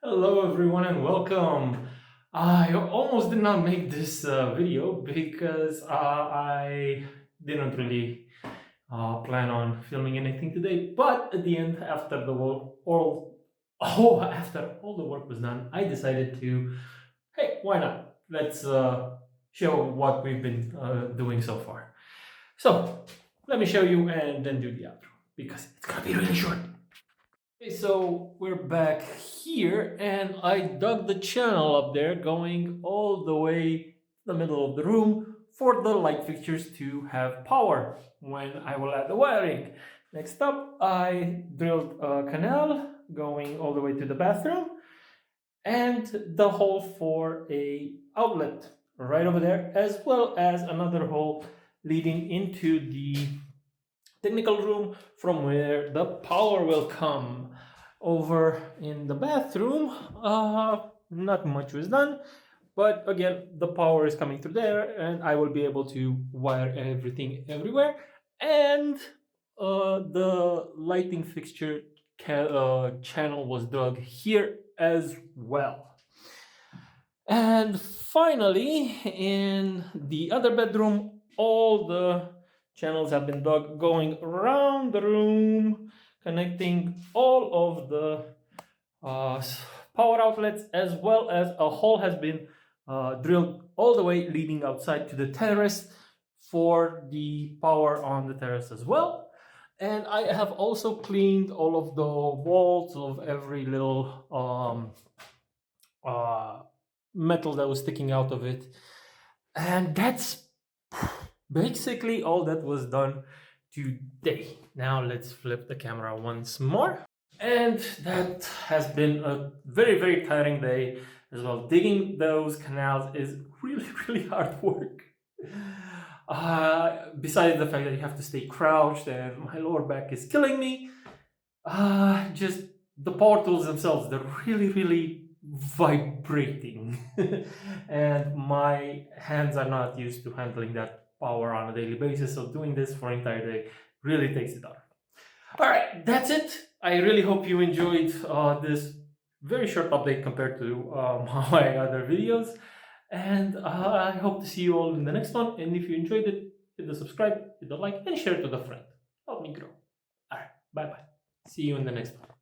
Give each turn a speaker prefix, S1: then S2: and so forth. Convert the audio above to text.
S1: Hello everyone and welcome. I almost did not make this video because I didn't really plan on filming anything today. But at the end, after the work, after all the work was done, I decided to, hey, why not? Let's show what we've been doing so far. So let me show you and then do the outro because it's gonna be really short. Okay, so we're back here, and I dug the channel up there going all the way to the middle of the room for the light fixtures to have power when I will add the wiring. Next up, I drilled a canal going all the way to the bathroom and the hole for a outlet right over there, as well as another hole leading into the technical room from where the power will come. Over in the bathroom, not much was done, but again, the power is coming through there, and I will be able to wire everything everywhere. And the lighting fixture channel was dug here as well. And finally, in the other bedroom, all the channels have been dug going around the room, connecting all of the power outlets, as well as a hole has been drilled all the way leading outside to the terrace for the power on the terrace as well. And I have also cleaned all of the walls of every little metal that was sticking out of it. And that's basically all that was done today. Now let's flip the camera once more. And that has been a very, very tiring day as well. Digging those canals is really, really hard work. Besides the fact that you have to stay crouched and my lower back is killing me, just the power tools themselves, they're really, really vibrating. And my hands are not used to handling that power on a daily basis, so doing this for an entire day really takes it out. All right, that's it. I really hope you enjoyed this very short update compared to my other videos. And I hope to see you all in the next one. And if you enjoyed it, hit the subscribe, hit the like, and share it with a friend. Help me grow. All right, bye bye. See you in the next one.